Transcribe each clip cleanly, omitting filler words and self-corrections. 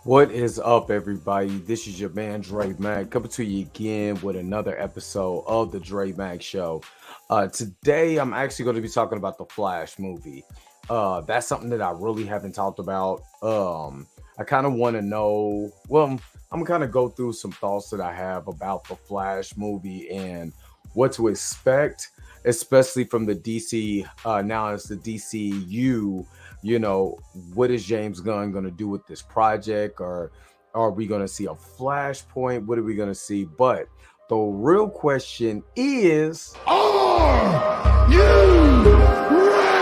What is up, everybody? This is your man Dre Mac coming to you again with another episode of the Dre Mac Show. Today, I'm actually going to be talking about the Flash movie. That's something that I really haven't talked about. I kind of want to know. Well, I'm kind of go through some thoughts that I have about the Flash movie and what to expect, especially from the DC. Now it's the DCU. What is James Gunn going to do with this project? Or are we going to see a flashpoint? What are we going to see? But the real question is, Are you ready?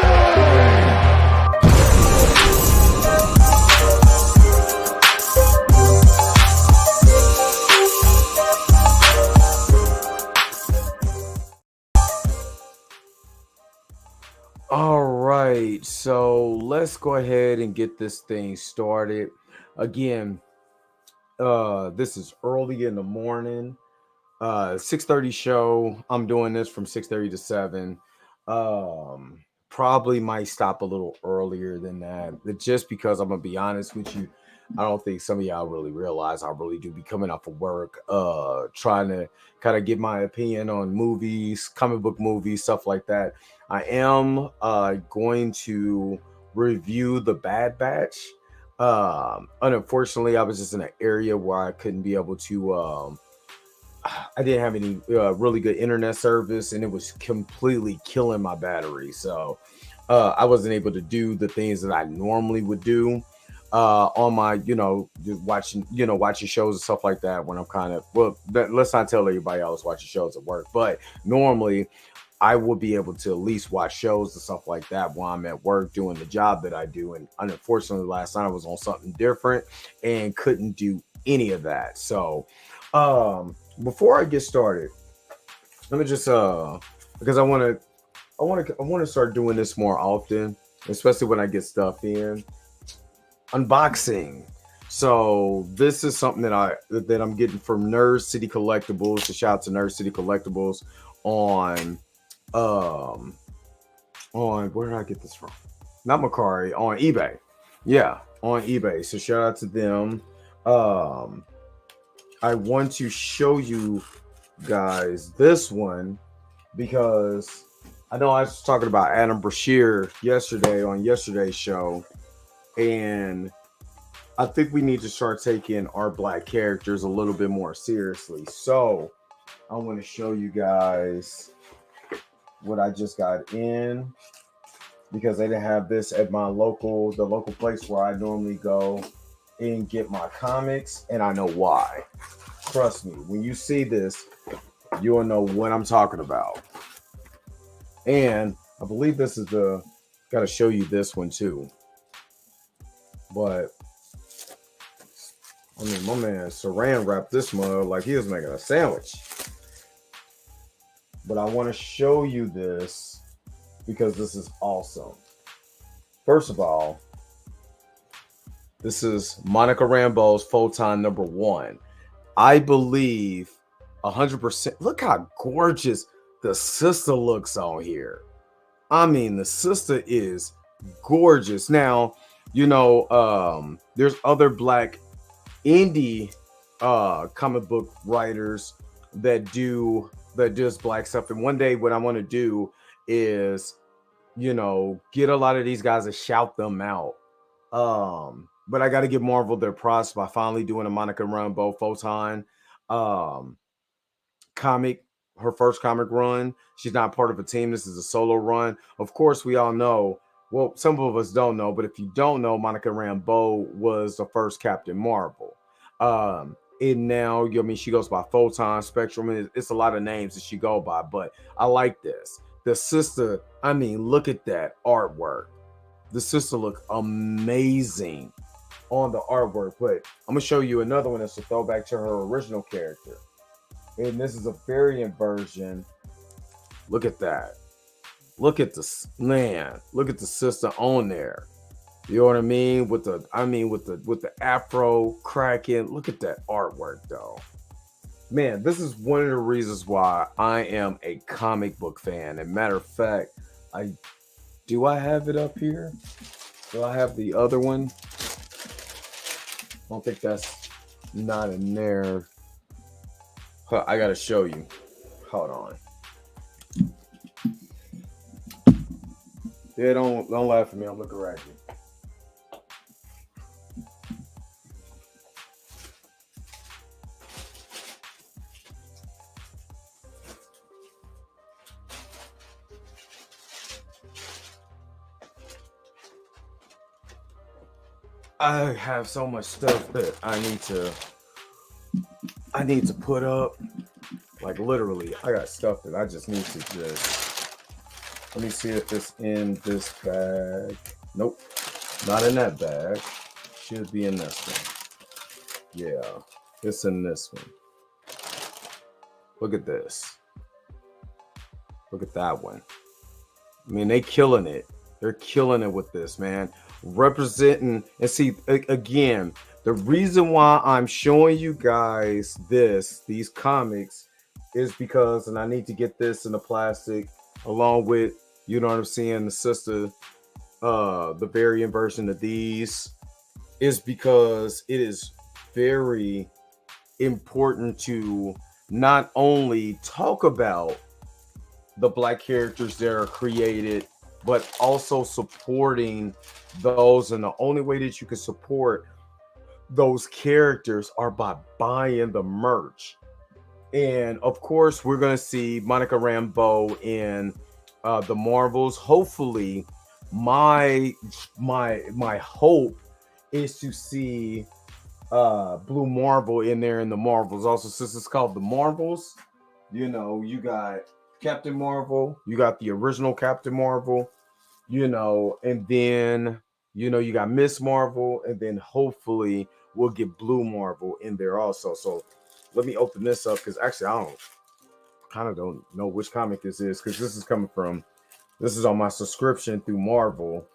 all right, so let's go ahead and get this thing started. Again, this is early in the morning. 6:30 show. I'm doing this from 6:30 to 7. Probably might stop a little earlier than that, but just because I'm gonna be honest with you, I don't think some of y'all really realize I really do be coming out for work, trying to kind of give my opinion on movies, comic book movies, stuff like that. I am going to review the Bad Batch. Unfortunately, I was just in an area where I couldn't be able to I didn't have any really good internet service, and it was completely killing my battery. So I wasn't able to do the things that I normally would do on my, just watching shows and stuff like that. When I'm kind of let's not tell everybody I was watching shows at work, but normally I will be able to at least watch shows and stuff like that while I'm at work doing the job that I do. And unfortunately, last night I was on something different and couldn't do any of that. So before I get started, let me just because I want to start doing this more often, especially when I get stuff in unboxing. So this is something that I'm getting from Nerd City Collectibles. So shout out to Nerd City Collectibles on um on where did I get this from? Not Macari, on eBay. Yeah, on eBay. So shout out to them. I want to show you guys this one because I know I was talking about Adam Brashear yesterday on yesterday's show, and I think we need to start taking our black characters a little bit more seriously. So I want to show you guys what I just got in, because they didn't have this at the local place where I normally go and get my comics, and I know why. Trust me, when you see this, you'll know what I'm talking about. And I believe this is got to show you this one too. But I mean, my man Saran wrapped this mug like he was making a sandwich. But I want to show you this because this is awesome. First of all, this is Monica Rambeau's Photon #1. I believe 100%. Look how gorgeous the sister looks on here. I mean, the sister is gorgeous. Now, you know, there's other black indie comic book writers that does black stuff. And one day what I want to do is, you know, get a lot of these guys and shout them out. But I got to give Marvel their props by finally doing a Monica Rambeau Photon comic, her first comic run. She's not part of a team. This is a solo run. Of course, we all know, well, some of us don't know, but if you don't know, Monica Rambeau was the first Captain Marvel. And now, I mean, she goes by Photon, Spectrum, and it's a lot of names that she go by, but I like this. The sister, I mean, look at that artwork. The sister look amazing on the artwork, but I'm gonna show you another one that's a throwback to her original character. And this is a variant version. Look at that. Look at this, man. Look at the sister on there. You know what I mean? With the afro cracking. Look at that artwork though. Man, this is one of the reasons why I am a comic book fan. And matter of fact, I have it up here? Do I have the other one? I don't think that's not in there. I gotta show you. Hold on. Yeah, don't laugh at me. I'm looking at you. I have so much stuff that I need to put up. Like literally, I got stuff that I just need to let me see if it's in this bag. Nope, not in that bag. Should be in this one. Yeah, it's in this one. Look at this. Look at that one. I mean, they killing it. They're killing it with this, man. Representing, and see, again, the reason why I'm showing you guys these comics is because, and I need to get this in the plastic along with, you know what I'm saying, the sister, the variant version of these, is because it is very important to not only talk about the black characters that are created, but also supporting those. And the only way that you can support those characters are by buying the merch. And of course, we're going to see Monica Rambeau in the Marvels. Hopefully, my hope is to see Blue Marvel in there in the Marvels. Also, since it's called the Marvels, you know, you got Captain Marvel, you got the original Captain Marvel, you know, and then, you know, you got Miss Marvel, and then hopefully we'll get Blue Marvel in there also. So let me open this up, because actually I don't know which comic this is, because this is on my subscription through Marvel.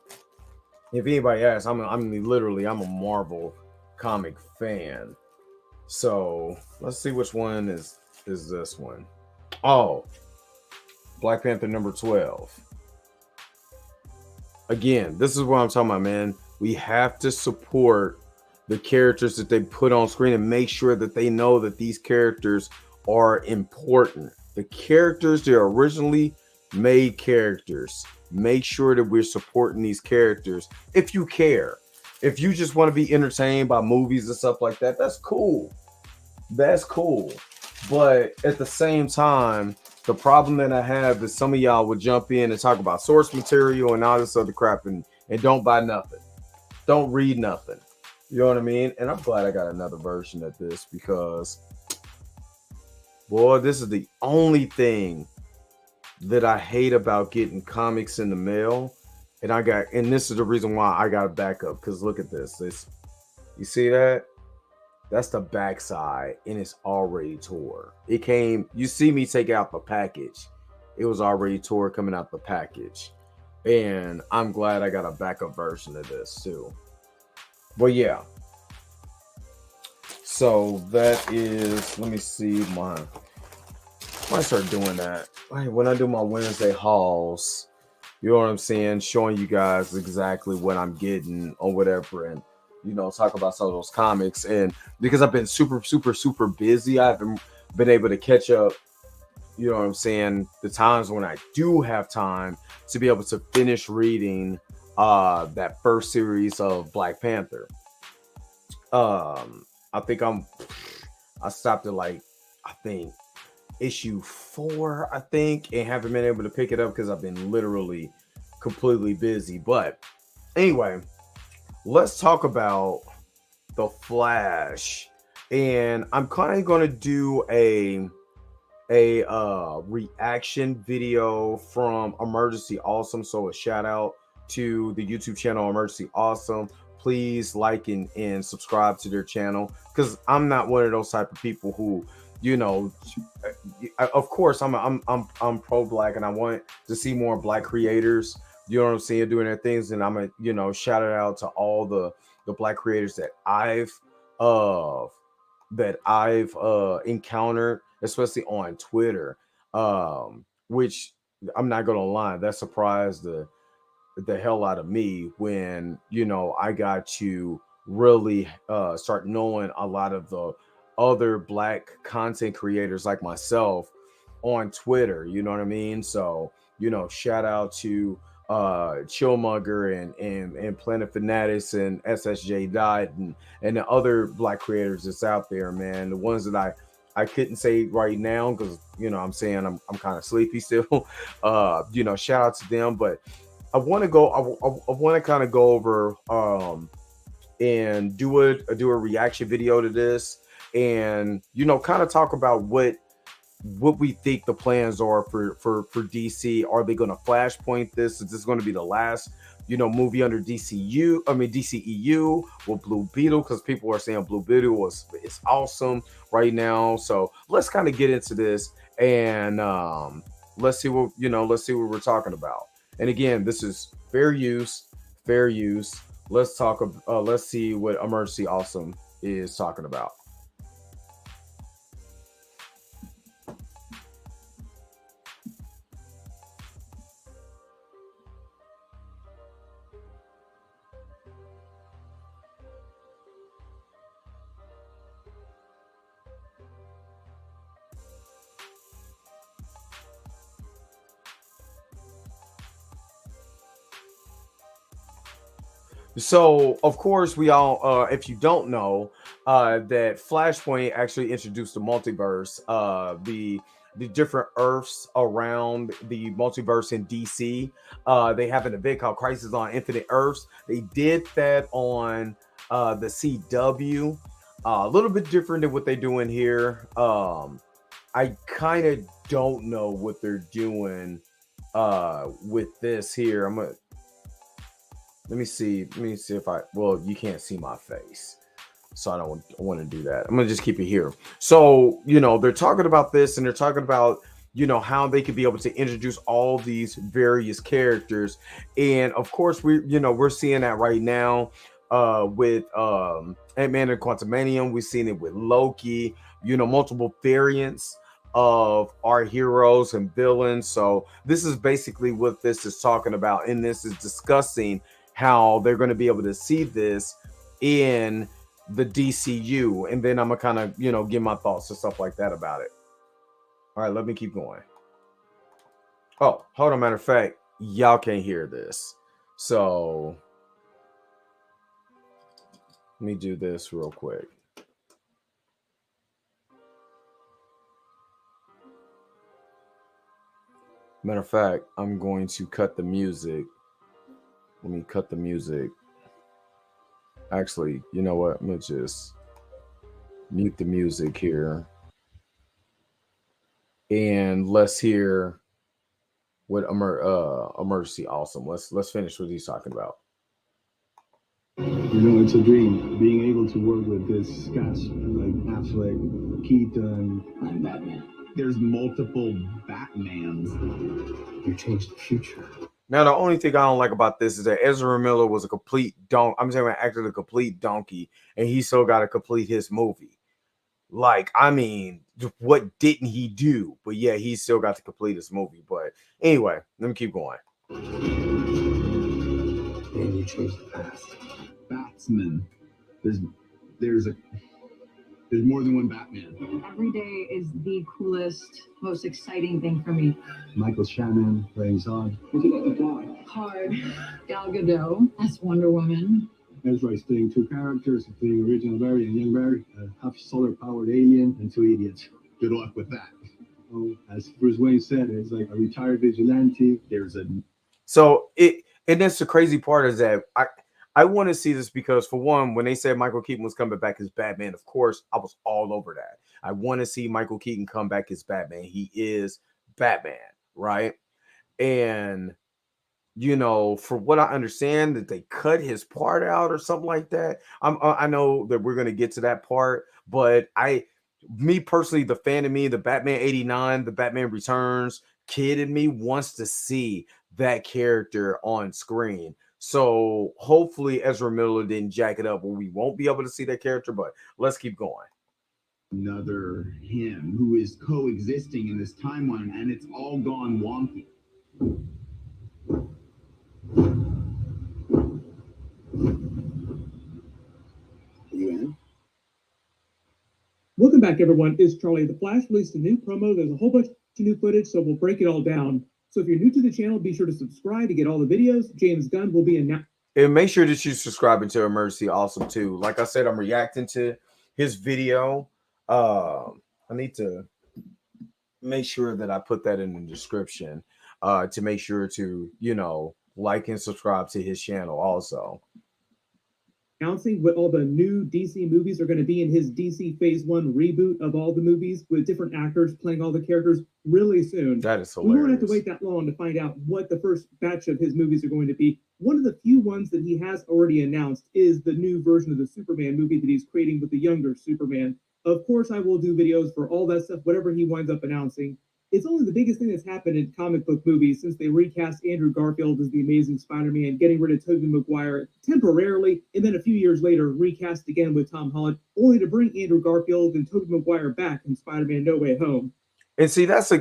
If anybody asks, I'm a Marvel comic fan. So let's see which one is this one. Oh, Black Panther #12. Again, this is what I'm talking about, man. We have to support the characters that they put on screen and make sure that they know that these characters are important. The characters, they're originally made characters. Make sure that we're supporting these characters if you care. If you just want to be entertained by movies and stuff like that, that's cool. That's cool. But at the same time, the problem that I have is some of y'all would jump in and talk about source material and all this other crap and don't buy nothing. Don't read nothing. You know what I mean? And I'm glad I got another version of this because, boy, this is the only thing that I hate about getting comics in the mail. And this is the reason why I got a backup. Because look at this. You see that? That's the backside, and it's already tore. It came. You see me take out the package. It was already tore coming out the package, and I'm glad I got a backup version of this too. But yeah. So that is. Let me see my. I might start doing that when I do my Wednesday hauls. You know what I'm saying? Showing you guys exactly what I'm getting or whatever, and talk about some of those comics. And because I've been super, super, super busy, I haven't been able to catch up. You know what I'm saying? The times when I do have time to be able to finish reading that first series of Black Panther. I think I stopped at I think issue 4, I think, and haven't been able to pick it up because I've been literally completely busy. But anyway, let's talk about The Flash. And I'm kind of going to do a reaction video from Emergency Awesome. So a shout out to the YouTube channel Emergency Awesome. Please like and subscribe to their channel, because I'm not one of those type of people who, of course I'm pro Black and I want to see more Black creators, you know what I'm saying, doing their things. And I'm a, shout it out to all the Black creators that I've encountered, especially on Twitter, which I'm not gonna lie, that surprised the hell out of me when I got to really start knowing a lot of the other Black content creators like myself on Twitter. You know what I mean? So shout out to Chillmugger and Planet Fanatics and SSJ Dot and the other Black creators that's out there, man. The ones that I couldn't say right now because I'm saying I'm kind of sleepy still. Shout out to them. But I want to go. I want to kind of go over and do a reaction video to this, and kind of talk about what we think the plans are for DC. Are they going to flashpoint this? Is this going to be the last movie under DCEU with Blue Beetle? Because people are saying Blue Beetle is awesome right now. So let's kind of get into this and let's see what we're talking about. And again, this is fair use. Let's talk. Let's see what Emergency Awesome is talking about. So, of course, we all, if you don't know, that Flashpoint actually introduced the multiverse, the different Earths around the multiverse in DC. They have an event called Crisis on Infinite Earths. They did that on the CW. A little bit different than what they're doing here. I kind of don't know what they're doing with this here. Let me see if you can't see my face, so I don't want to do that. I'm going to just keep it here. So, they're talking about this, and they're talking about, how they could be able to introduce all these various characters. And of course, we're seeing that right now with Ant-Man and Quantumanium. We've seen it with Loki, multiple variants of our heroes and villains. So this is basically what this is talking about. And this is discussing how they're going to be able to see this in the DCU. And then I'm going to kind of, give my thoughts and stuff like that about it. All right, let me keep going. Oh, hold on. Matter of fact, y'all can't hear this. So Let me do this real quick. Matter of fact, I'm going to cut the music. Let me cut the music. Actually, you know what? I'm going to just mute the music here. And let's hear what Emergency Awesome. Let's finish what he's talking about. You know, it's a dream being able to work with this cast like Affleck, Keaton. I'm Batman. There's multiple Batmans. You changed the future. Now, the only thing I don't like about this is that Ezra Miller was a complete donkey. I'm saying, acted a complete donkey, and he still got to complete his movie. Like, I mean, what didn't he do? But yeah, he still got to complete his movie. But anyway, let me keep going. And you changed the past. Batsman. There's more than one Batman. Every day is the coolest, most exciting thing for me. Michael Shannon playing Zod. What's it like to fly? Hard. Gal Gadot, that's Wonder Woman. Ezra is playing two characters, playing original Barry and young Barry, half solar-powered alien and two idiots. Good luck with that. Oh, as Bruce Wayne said, it's like a retired vigilante. And that's the crazy part is that I want to see this because, for one, when they said Michael Keaton was coming back as Batman, of course, I was all over that. I want to see Michael Keaton come back as Batman. He is Batman, right? And, you know, for what I understand, that they cut his part out or something like that. I know that we're going to get to that part, but me personally, the fan of me, the Batman 89, the Batman Returns kid in me wants to see that character on screen. So hopefully Ezra Miller didn't jack it up where we won't be able to see that character, but let's keep going. Another him who is coexisting in this timeline, and it's all gone wonky. You in? Welcome back, everyone. It's Charlie. The Flash released a new promo. There's a whole bunch of new footage, so we'll break it all down. So if you're new to the channel, be sure to subscribe to get all the videos. James Gunn will be in now. And make sure that you subscribe to Emergency Awesome too. Like I said, I'm reacting to his video. I need to make sure that I put that in the description to make sure to, you know, like and subscribe to his channel also. Announcing what all the new DC movies are going to be in his DC Phase 1 reboot of all the movies with different actors playing all the characters really soon. That is hilarious. We won't have to wait that long to find out what the first batch of his movies are going to be. One of the few ones that he has already announced is the new version of the Superman movie that he's creating with the younger Superman. Of course, I will do videos for all that stuff, whatever he winds up announcing. It's only the biggest thing that's happened in comic book movies since they recast Andrew Garfield as the Amazing Spider-Man, getting rid of Tobey Maguire temporarily, and then a few years later recast again with Tom Holland, only to bring Andrew Garfield and Tobey Maguire back in Spider-Man No Way Home. And see, that's I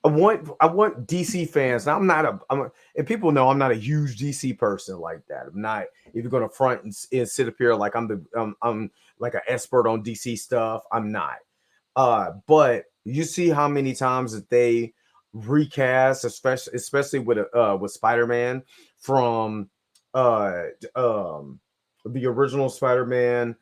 want DC fans. Now and people know I'm not a huge DC person like that. I'm not even going to front and sit up here like I'm like an expert on DC stuff. I'm not. But you see how many times that they recast, especially with Spider-Man from the original Spider-Man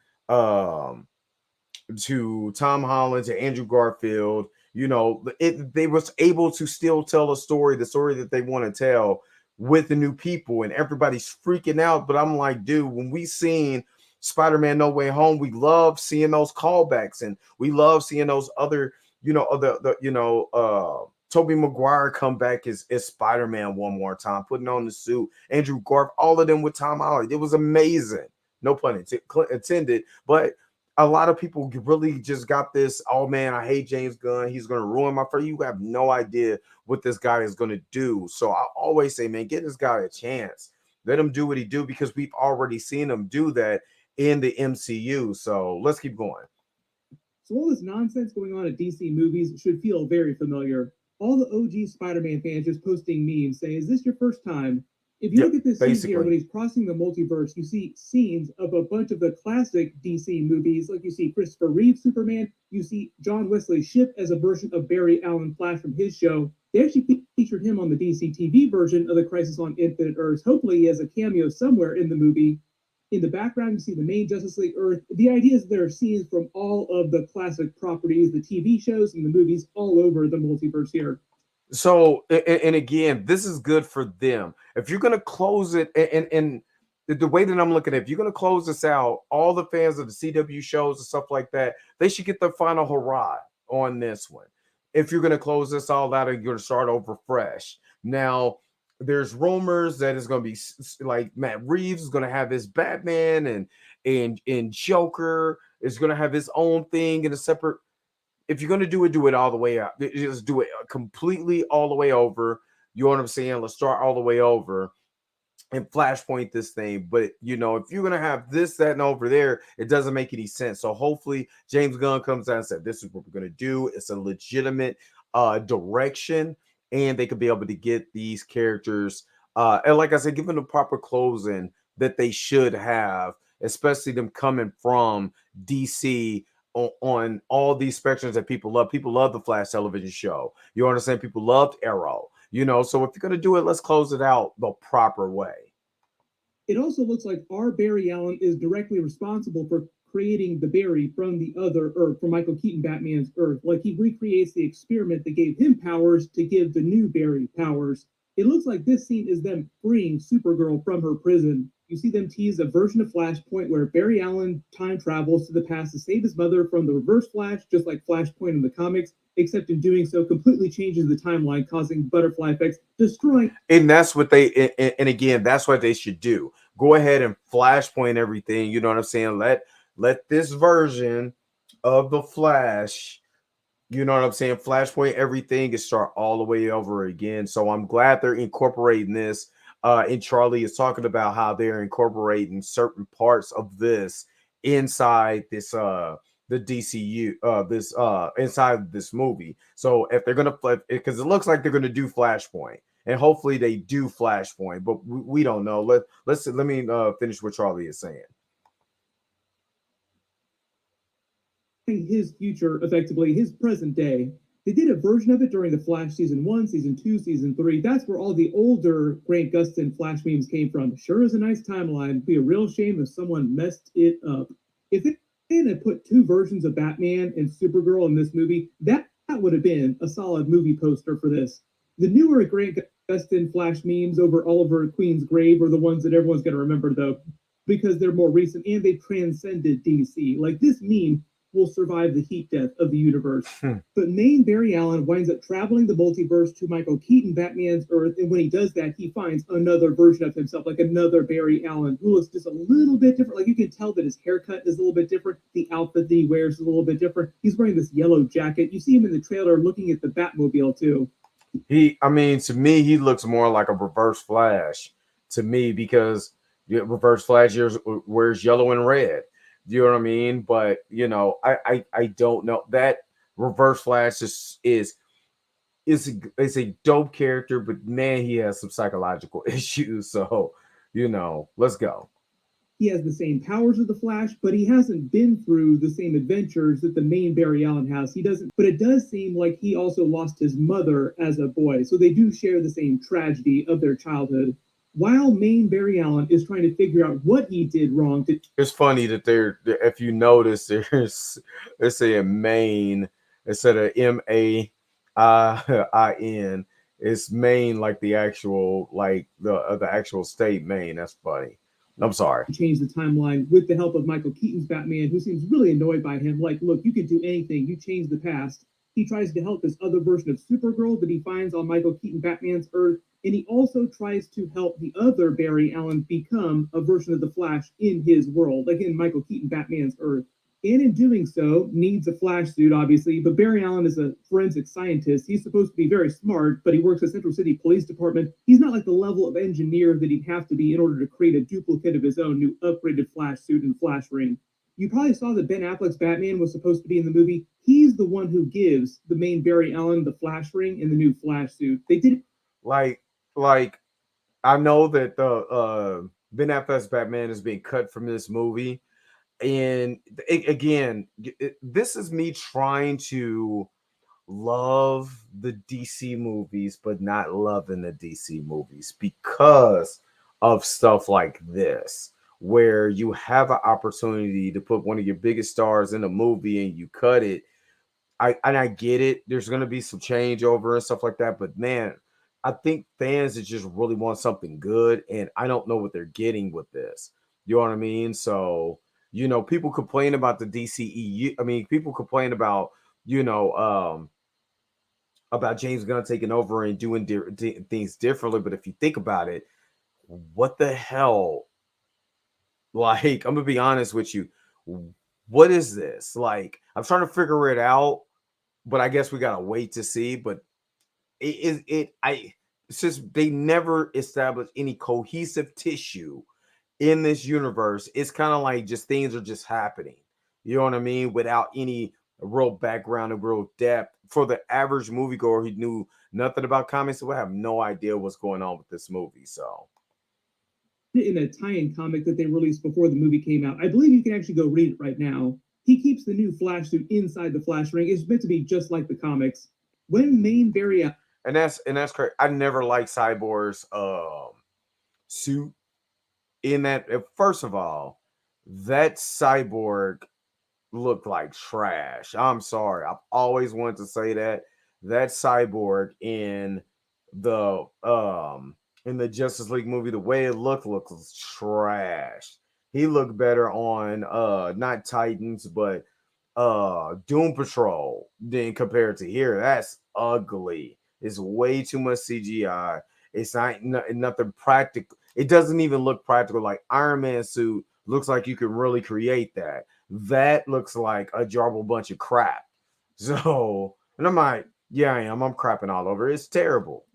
to Tom Holland to Andrew Garfield. You know, they was able to still tell the story that they want to tell with the new people, and everybody's freaking out. But I'm like, dude, when we seen Spider-Man No Way Home, we love seeing those callbacks, and we love seeing those other, Tobey Maguire come back as Spider-Man one more time, putting on the suit. Andrew Garfield, all of them with Tom Holland. It was amazing. No pun intended, but a lot of people really just got this, oh man, I hate James Gunn. He's going to ruin my first. You have no idea what this guy is going to do. So I always say, man, give this guy a chance. Let him do what he do, because we've already seen him do that in the MCU. So let's keep going. So all this nonsense going on at DC movies should feel very familiar. All the OG Spider-Man fans just posting memes saying, is this your first time? If you look at this scene here, when he's crossing the multiverse, you see scenes of a bunch of the classic DC movies. Like you see Christopher Reeve Superman, you see John Wesley Shipp as a version of Barry Allen Flash from his show. They actually featured him on the DC TV version of the Crisis on Infinite Earths. Hopefully, he has a cameo somewhere in the movie. In the background, you see the main Justice League Earth. The idea is there are scenes from all of the classic properties, the TV shows and the movies all over the multiverse here. So, and again, this is good for them. If you're going to close it, and the way that I'm looking at it, if you're going to close this out, all the fans of the CW shows and stuff like that, they should get their final hurrah on this one. If you're going to close this all out and you're going to start over fresh. Now, there's rumors that it's going to be like Matt Reeves is going to have his Batman and Joker is going to have his own thing in a separate. If you're going to do it all the way out. Just do it completely all the way over. You know what I'm saying? Let's start all the way over and flashpoint this thing. But, you know, if you're going to have this, that, and over there, it doesn't make any sense. So hopefully James Gunn comes out and said, this is what we're going to do. It's a legitimate direction, and they could be able to get these characters. And like I said, give them the proper closing that they should have, especially them coming from DC on all these spectrums that people love. People love the Flash television show. You understand? People loved Arrow. You know, so if you're going to do it, let's close it out the proper way. It also looks like our Barry Allen is directly responsible for creating the Barry from the other Earth, from Michael Keaton Batman's Earth. Like he recreates the experiment that gave him powers to give the new Barry powers. It looks like this scene is them freeing Supergirl from her prison. You see them tease a version of Flashpoint where Barry Allen time travels to the past to save his mother from the Reverse Flash, just like Flashpoint in the comics, except in doing so completely changes the timeline, causing butterfly effects, destroying. And that's what they, and again, that's what they should do. Go ahead and Flashpoint everything. You know what I'm saying? Let this version of the Flash, you know what I'm saying, Flashpoint everything and start all the way over again. So I'm glad they're incorporating this. And Charlie is talking about how they're incorporating certain parts of this inside this the DCU this inside this movie. So if they're gonna flip, because it looks like they're gonna do Flashpoint, and hopefully they do Flashpoint, but we don't know. Let me finish what Charlie is saying. His future, effectively his present day. They did a version of it during the Flash season 1, season 2, season 3. That's where all the older Grant Gustin Flash memes came from. Sure is a nice timeline. It'd be a real shame if someone messed it up. If they had put two versions of Batman and Supergirl in this movie, that would have been a solid movie poster for this. The newer Grant Gustin Flash memes over Oliver Queen's grave are the ones that everyone's going to remember, though, because they're more recent and they transcended DC. Like this meme will survive the heat death of the universe. But main Barry Allen winds up traveling the multiverse to Michael Keaton Batman's Earth, and when he does that, he finds another version of himself, like another Barry Allen, who looks just a little bit different. Like you can tell that his haircut is a little bit different, the outfit that he wears is a little bit different. He's wearing this yellow jacket. You see him in the trailer looking at the Batmobile too. I mean, to me, he looks more like a Reverse Flash to me, because Reverse Flash wears yellow and red. You know what I mean? But you know, I don't know. That Reverse Flash is a dope character, but man, he has some psychological issues. So, you know, let's go. He has the same powers of the Flash, but he hasn't been through the same adventures that the main Barry Allen has. He doesn't, but it does seem like he also lost his mother as a boy. So they do share the same tragedy of their childhood. While main Barry Allen is trying to figure out what he did wrong. It's funny that if you notice, there's a Maine instead of MAIN. It's Maine, like the actual, like the actual state Maine. That's funny. I'm sorry. Change the timeline with the help of Michael Keaton's Batman, who seems really annoyed by him. Like, look, you can do anything. You change the past. He tries to help this other version of Supergirl that he finds on Michael Keaton Batman's Earth. And he also tries to help the other Barry Allen become a version of the Flash in his world, like in Michael Keaton Batman's Earth. And in doing so, needs a Flash suit, obviously, but Barry Allen is a forensic scientist. He's supposed to be very smart, but he works at Central City Police Department. He's not like the level of engineer that he'd have to be in order to create a duplicate of his own new upgraded Flash suit and Flash ring. You probably saw that Ben Affleck's Batman was supposed to be in the movie. He's the one who gives the main Barry Allen the Flash ring and the new Flash suit. They did like I know that the Ben Affleck's Batman is being cut from this movie, and again, this is me trying to love the DC movies, but not loving the DC movies because of stuff like this, where you have an opportunity to put one of your biggest stars in a movie and you cut it. I get it. There's gonna be some changeover and stuff like that, but man, I think fans just really want something good, and I don't know what they're getting with this. You know what I mean? So, people complain about the DCEU. I mean, people complain about, you know, about James Gunn taking over and doing things differently. But if you think about it, what the hell? Like, I'm gonna be honest with you. What is this? Like, I'm trying to figure it out, but I guess we gotta wait to see. But it's just they never established any cohesive tissue in this universe. It's kind of like just things are just happening. You know what I mean? Without any real background and real depth. For the average moviegoer who knew nothing about comics, would have no idea what's going on with this movie. So in a tie-in comic that they released before the movie came out. I believe you can actually go read it right now. He keeps the new Flash suit inside the Flash ring. It's meant to be just like the comics. When main Barry and that's correct. I never liked Cyborg's suit in that. First of all, that Cyborg looked like trash. I'm sorry. I've always wanted to say that Cyborg in the Justice League movie, the way it looks trash. He looked better on not Titans, but Doom Patrol than compared to here. That's ugly. It's way too much CGI. It's not nothing practical. It doesn't even look practical. Like Iron Man suit looks like you can really create that. That looks like a jarbled bunch of crap. So, and I'm like, yeah, I am. I'm crapping all over. It's terrible.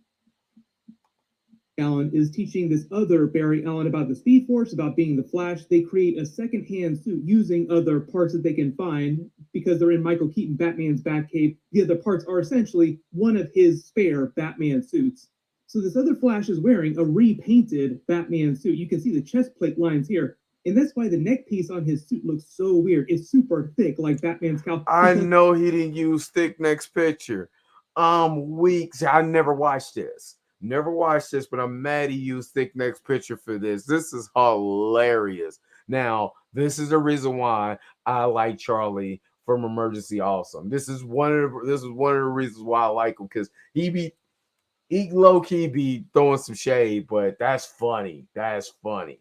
Allen is teaching this other Barry Allen about the Speed Force, about being the Flash. They create a second-hand suit using other parts that they can find because they're in Michael Keaton Batman's Batcave. The other parts are essentially one of his spare Batman suits. So this other Flash is wearing a repainted Batman suit. You can see the chest plate lines here. And that's why the neck piece on his suit looks so weird. It's super thick, like Batman's cowl. I know he didn't use thick next picture. Weeks. I never watched this. Never watched this, but I'm mad he used thick next picture for this. This is hilarious. Low, this is the reason why I like Charlie from Emergency Awesome. This is one of the reasons why I like him, because he low key be throwing some shade, but that's funny. That's funny.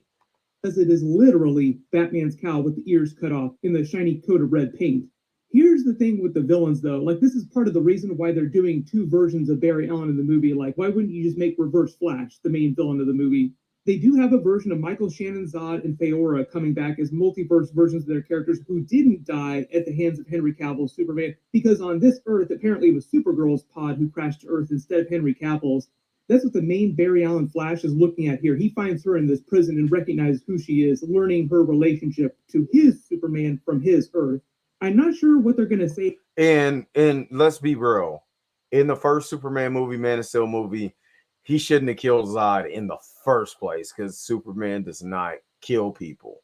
Because it is literally Batman's cowl with the ears cut off in the shiny coat of red paint. Here's the thing with the villains, though. Like, this is part of the reason why they're doing two versions of Barry Allen in the movie. Like, why wouldn't you just make Reverse Flash the main villain of the movie? They do have a version of Michael Shannon, Zod, and Feora coming back as multiverse versions of their characters who didn't die at the hands of Henry Cavill's Superman, because on this Earth, apparently it was Supergirl's pod who crashed to Earth instead of Henry Cavill's. That's what the main Barry Allen Flash is looking at here. He finds her in this prison and recognizes who she is, learning her relationship to his Superman from his Earth. I'm not sure what they're going to say. And let's be real. In the first Superman movie, Man of Steel movie, he shouldn't have killed Zod in the first place, because Superman does not kill people.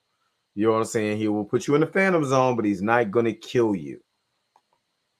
You know what I'm saying? He will put you in the Phantom Zone, but he's not going to kill you.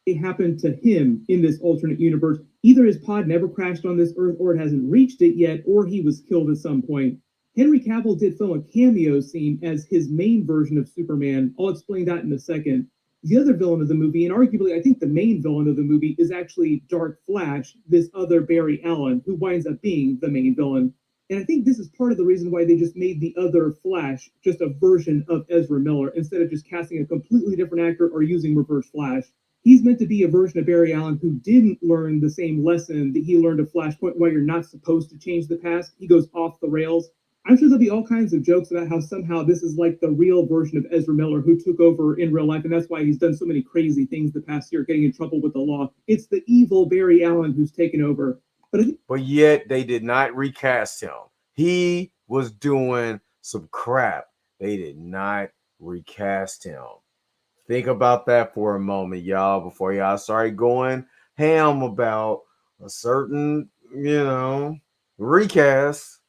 It happened to him in this alternate universe. Either his pod never crashed on this Earth, or it hasn't reached it yet, or he was killed at some point. Henry Cavill did film a cameo scene as his main version of Superman. I'll explain that in a second. The other villain of the movie, and arguably I think the main villain of the movie, is actually Dark Flash, this other Barry Allen, who winds up being the main villain. And I think this is part of the reason why they just made the other Flash just a version of Ezra Miller, instead of just casting a completely different actor or using Reverse Flash. He's meant to be a version of Barry Allen who didn't learn the same lesson that he learned at Flashpoint, why you're not supposed to change the past. He goes off the rails. I'm sure there'll be all kinds of jokes about how somehow this is like the real version of Ezra Miller who took over in real life, and that's why he's done so many crazy things the past year, getting in trouble with the law. It's the evil Barry Allen who's taken over. But yet they did not recast him. He was doing some crap. They did not recast him. Think about that for a moment, y'all, before y'all start going ham about a certain, recast.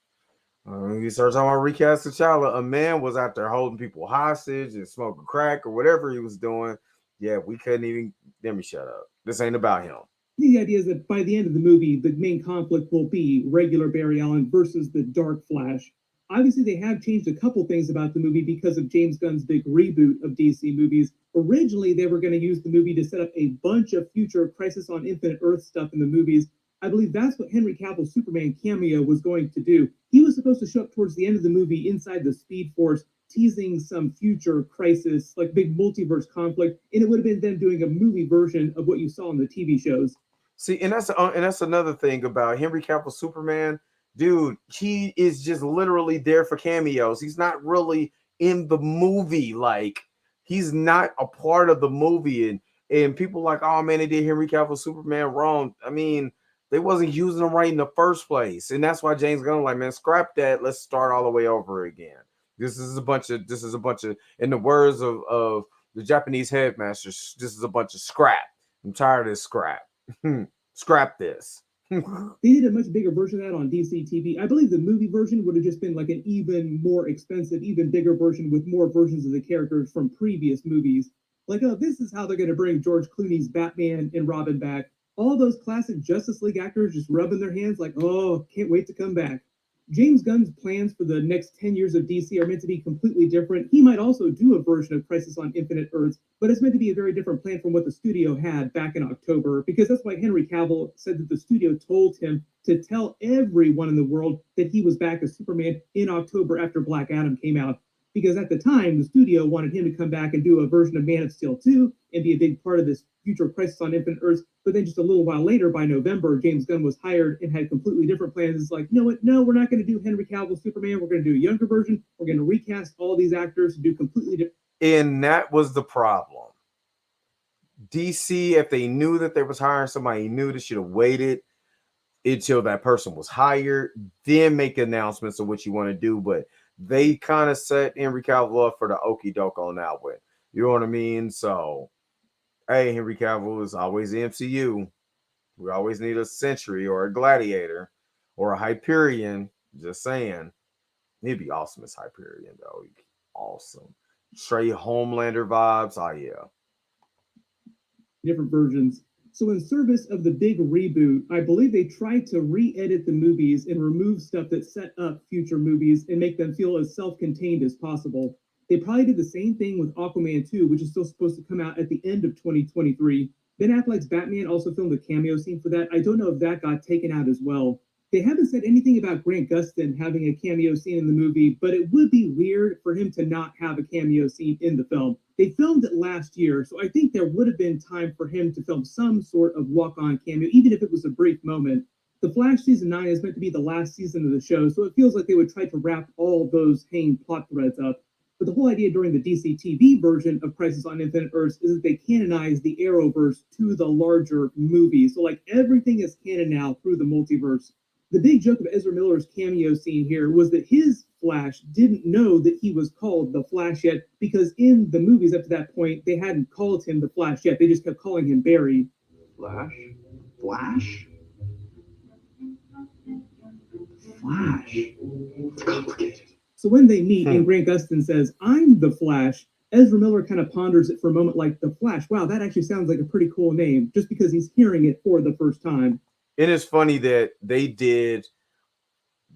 You start talking about recast T'Challa. A man was out there holding people hostage and smoking crack or whatever he was doing. Yeah, we couldn't even. Let me shut up. This ain't about him. The idea is that by the end of the movie, the main conflict will be regular Barry Allen versus the Dark Flash. Obviously, they have changed a couple things about the movie because of James Gunn's big reboot of DC movies. Originally, they were going to use the movie to set up a bunch of future Crisis on Infinite Earth stuff in the movies. I believe that's what Henry Cavill's Superman cameo was going to do. He was supposed to show up towards the end of the movie inside the Speed Force, teasing some future crisis, like big multiverse conflict, and it would have been them doing a movie version of what you saw in the TV shows. See, and that's another thing about Henry Cavill Superman. Dude, he is just literally there for cameos. He's not really in the movie. Like, he's not a part of the movie. And people like, oh man, they did Henry Cavill Superman wrong. I mean, they wasn't using him right in the first place. And that's why James Gunn like, man, scrap that. Let's start all the way over again. This is a bunch of, in the words of the Japanese headmasters, this is a bunch of scrap. I'm tired of this scrap. Scrap this. They did a much bigger version of that on DC TV. I believe the movie version would have just been like an even more expensive, even bigger version with more versions of the characters from previous movies. Like, oh, this is how they're going to bring George Clooney's Batman and Robin back. All those classic Justice League actors just rubbing their hands like, oh, can't wait to come back. James Gunn's plans for the next 10 years of DC are meant to be completely different. He might also do a version of Crisis on Infinite Earths, but it's meant to be a very different plan from what the studio had back in October, because that's why Henry Cavill said that the studio told him to tell everyone in the world that he was back as Superman in October after Black Adam came out. Because at the time, the studio wanted him to come back and do a version of Man of Steel 2 and be a big part of this future Crisis on Infinite Earths. But then just a little while later, by November, James Gunn was hired and had completely different plans. It's like, you know what? No, we're not going to do Henry Cavill Superman. We're going to do a younger version. We're going to recast all these actors and do completely different. And that was the problem. DC, if they knew that they was hiring somebody new, they should have waited until that person was hired, then make announcements of what you want to do. But they kind of set Henry Cavill up for the okie doke on that one. You know what I mean? So, hey, Henry Cavill is always the MCU. We always need a Sentry or a Gladiator or a Hyperion. Just saying. He'd be awesome as Hyperion, though. He'd be awesome. Straight Homelander vibes. Oh, yeah. Different versions. So in service of the big reboot, I believe they tried to re-edit the movies and remove stuff that set up future movies and make them feel as self-contained as possible. They probably did the same thing with Aquaman 2, which is still supposed to come out at the end of 2023. Ben Affleck's Batman also filmed a cameo scene for that. I don't know if that got taken out as well. They haven't said anything about Grant Gustin having a cameo scene in the movie, but it would be weird for him to not have a cameo scene in the film. They filmed it last year, so I think there would have been time for him to film some sort of walk-on cameo, even if it was a brief moment. The Flash Season 9 is meant to be the last season of the show, so it feels like they would try to wrap all those hanging plot threads up. But the whole idea during the DC TV version of Crisis on Infinite Earths is that they canonize the Arrowverse to the larger movie. So like everything is canon now through the multiverse. The big joke of Ezra Miller's cameo scene here was that his Flash didn't know that he was called the Flash yet, because in the movies up to that point, they hadn't called him the Flash yet. They just kept calling him Barry. Flash? Flash? Flash? It's complicated. So when they meet and Grant Gustin says, I'm the Flash, Ezra Miller kind of ponders it for a moment like, the Flash, wow, that actually sounds like a pretty cool name, just because he's hearing it for the first time. It is funny that they did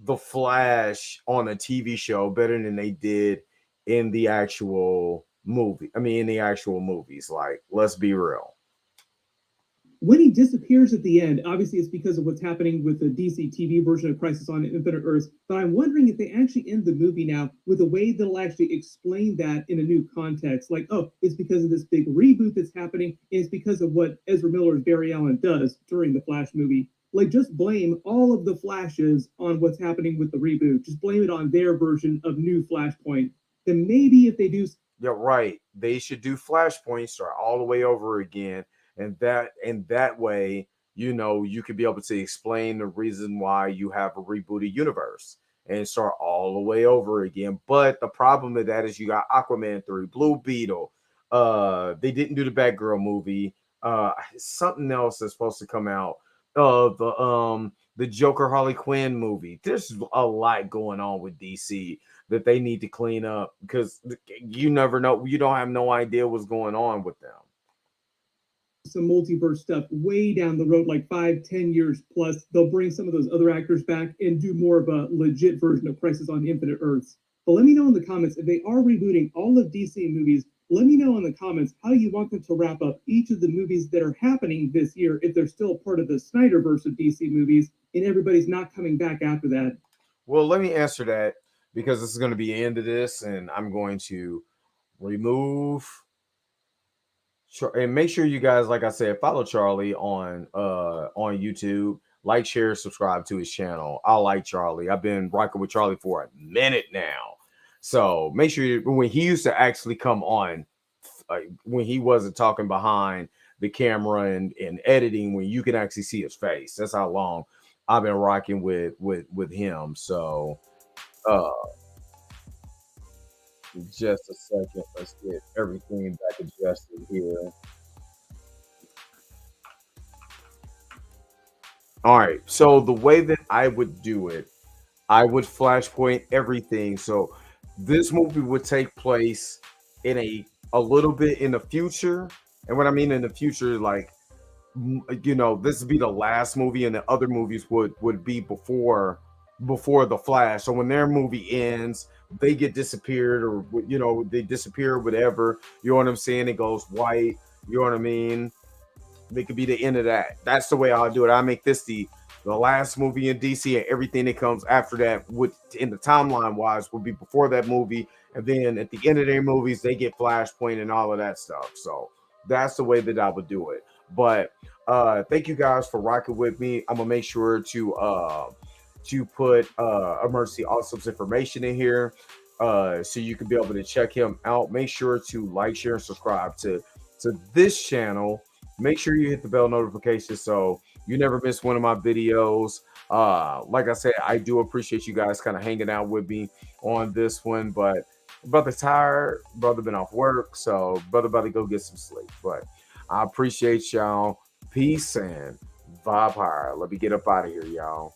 the Flash on a TV show better than they did in the actual movie. I mean, in the actual movies. Like, let's be real. When he disappears at the end, obviously it's because of what's happening with the DC TV version of Crisis on Infinite Earths, but I'm wondering if they actually end the movie now with a way that'll actually explain that in a new context. Like, oh, it's because of this big reboot that's happening, and it's because of what Ezra Miller's Barry Allen does during the Flash movie. Like, just blame all of the Flashes on what's happening with the reboot. Just blame it on their version of new Flashpoint. Then maybe if they do... Yeah, right. They should do Flashpoint, start all the way over again. And that way, you know, you could be able to explain the reason why you have a rebooted universe and start all the way over again. But the problem with that is you got Aquaman 3, Blue Beetle. They didn't do the Batgirl movie. Something else that's supposed to come out. The Joker Harley Quinn movie. There's a lot going on with DC that they need to clean up, because you never know. You don't have no idea what's going on with them. some multiverse stuff way down the road, like 5-10 years plus. They'll bring some of those other actors back and do more of a legit version of Crisis on Infinite Earths. But let me know in the comments if they are rebooting all of DC movies. Let me know in the comments how you want them to wrap up each of the movies that are happening this year, if they're still part of the Snyderverse of DC movies and everybody's not coming back after that. Well, let me answer that, because this is going to be the end of this, and I'm going to remove. And make sure you guys, like I said, follow Charlie on YouTube. Like, share, subscribe to his channel. I like Charlie. I've been rocking with Charlie for a minute now. So make sure when he used to actually come on, when he wasn't talking behind the camera and editing, when you can actually see his face. That's how long I've been rocking with him. So just a second, let's get everything back adjusted here. All right, so the way that I would do it, I would flashpoint everything. So this movie would take place in a little bit in the future. And what I mean in the future, like, you know, this would be the last movie, and the other movies would be before the Flash. So when their movie ends, they get disappeared, or, you know, they disappear, whatever. You know what I'm saying? It goes white. You know what I mean? It could be the end of that. That's the way I'll do it. I make this the last movie in DC, and everything that comes after that would, in the timeline wise, would be before that movie. And then at the end of their movies, they get Flashpoint and all of that stuff. So that's the way that I would do it. But thank you guys for rocking with me. I'm gonna make sure to put Emergency Awesome's information in here, so you can be able to check him out. Make sure to like, share, and subscribe to this channel. Make sure you hit the bell notification so you never miss one of my videos. Like I said, I do appreciate you guys kind of hanging out with me on this one, but brother tired, brother been off work, so brother about to go get some sleep. But I appreciate y'all. Peace and vibe higher. Let me get up out of here, y'all.